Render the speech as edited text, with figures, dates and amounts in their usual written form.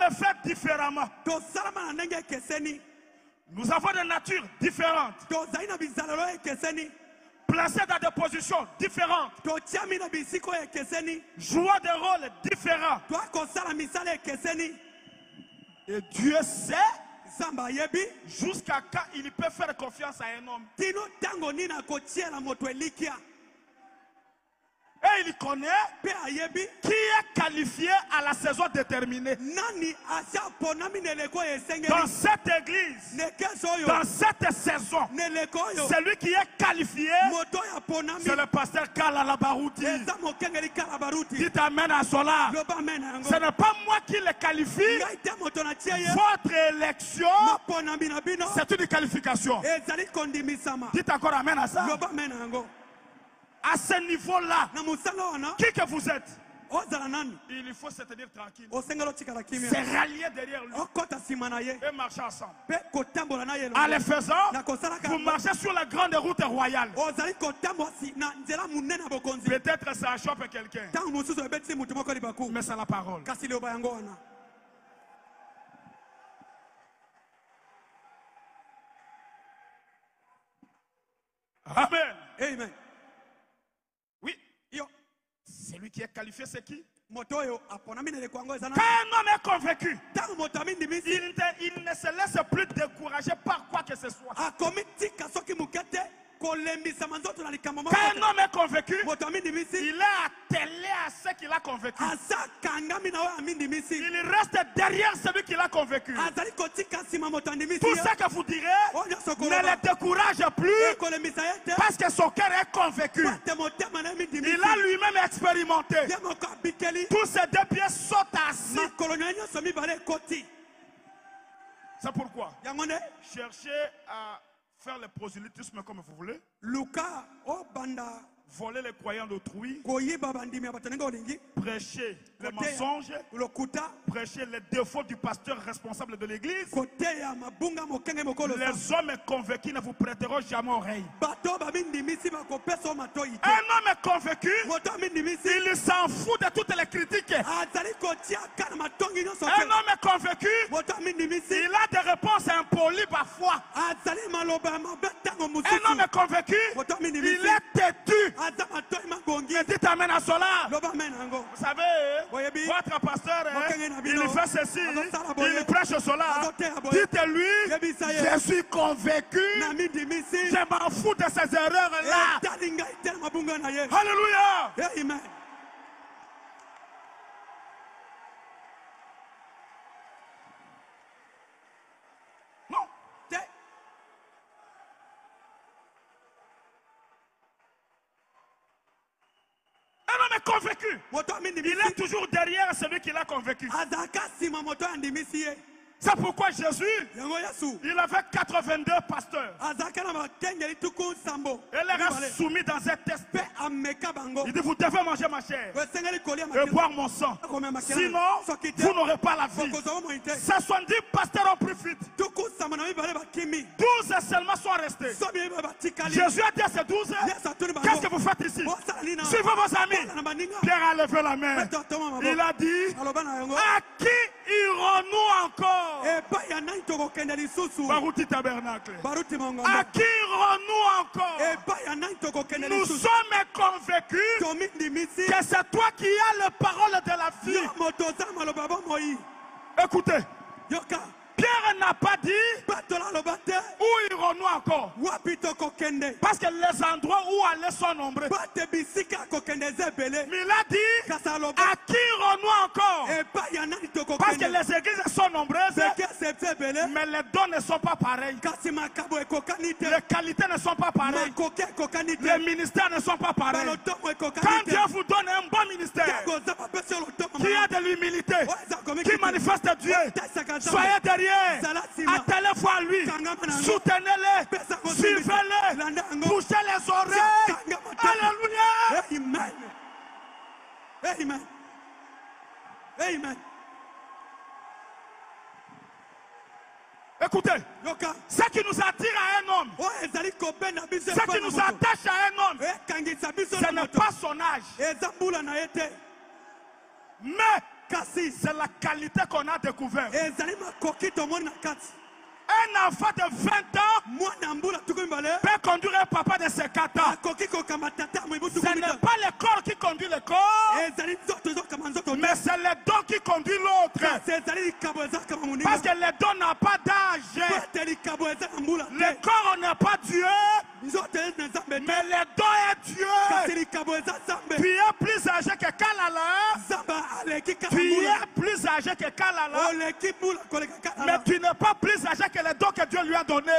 sommes faits différemment. Nous avons des natures différentes. Placés dans des positions différentes. Jouant des rôles différents. Et Dieu sait jusqu'à quand il peut faire confiance à un homme. Et il connaît qui est qualifié à la saison déterminée. Dans cette église, dans cette saison, celui qui est qualifié, c'est le pasteur Kalala Barouti. Dites amen à cela. Ce n'est pas moi qui le qualifie. Votre élection, c'est une qualification. Dites encore amen à ça. À ce niveau-là, qui que vous êtes, il faut se tenir tranquille. C'est rallier derrière lui et marcher ensemble. En le faisant, vous marchez sur la grande route royale. Peut-être ça chope quelqu'un, mais c'est la parole. Amen. Amen. Oui. Celui qui est qualifié, c'est qui? Quand un homme est convaincu, il ne se laisse plus décourager par quoi que ce soit. Quand un homme est convaincu, il est attelé à ce qu'il a convaincu. Il reste derrière celui qui l'a convaincu. Tout ce que vous direz ne le décourage plus parce que son cœur est convaincu. Il a lui-même expérimenté. Tous ses deux pieds sautent assis. C'est pourquoi cherchez à faire le prosélytisme comme vous voulez. Voler les croyants d'autrui. Prêcher les mensonges. Prêcher les défauts du pasteur responsable de l'église. Les hommes convaincus ne vous prêteront jamais oreille. Un homme convaincu, il s'en fout de toutes les critiques. Un homme convaincu, il a des réponses impolies parfois. Un homme convaincu, il est têtu. Dites amen à cela. Vous savez, votre pasteur, il fait ceci, il prêche cela. Dites-lui, je suis convaincu, je m'en fous de ces erreurs-là. Alléluia. Amen. Non. Un homme est convaincu. Il est toujours derrière celui qui l'a convaincu. C'est pourquoi Jésus, il avait 82 pasteurs. Et les a soumis dans un test. Il dit, vous devez manger ma chair et boire mon sang. Sinon, vous n'aurez pas la vie. 70 pasteurs ont pris fuite. 12 seulement sont restés. Jésus a dit à ces 12, qu'est-ce que vous faites ici? Suivez vos amis. Pierre a levé la main. Il a dit, à qui irons-nous encore? Barouti tabernacle. À qui irons-nous encore? Nous sommes convaincus que c'est toi qui as la parole de la vie. Écoutez, Pierre n'a pas dit où irons-nous encore. Parce que les endroits où aller sont nombreux. Mais il a dit à qui irons-nous encore. Parce que les églises sont nombreuses. Mais les dons ne sont pas pareils. Les qualités ne sont pas pareilles. Les ministères ne sont pas pareils. Quand Dieu vous donne un bon ministère qui a de l'humilité, qui manifeste Dieu, soyez derrière. Attellez-vous à lui, soutenez-les, suivez-les, bouchez les oreilles. Alléluia. Amen. Amen. Amen. Écoutez, ce qui nous attire à un homme, ce qui nous attache à un homme, ce n'est pas son âge. Mais c'est la qualité qu'on a découvert. ezali makoki tomoni na kati. Un enfant de 20 ans peut conduire un papa de 50 ans. Ce n'est pas le corps qui conduit le corps, mais c'est le don qui conduit l'autre. Parce que le don n'a pas d'âge. Le corps n'est pas Dieu, mais le don est Dieu. Tu es plus âgé que Kalala. Tu es plus âgé que Kalala. Mais tu n'es pas plus âgé que le don que Dieu lui a donné.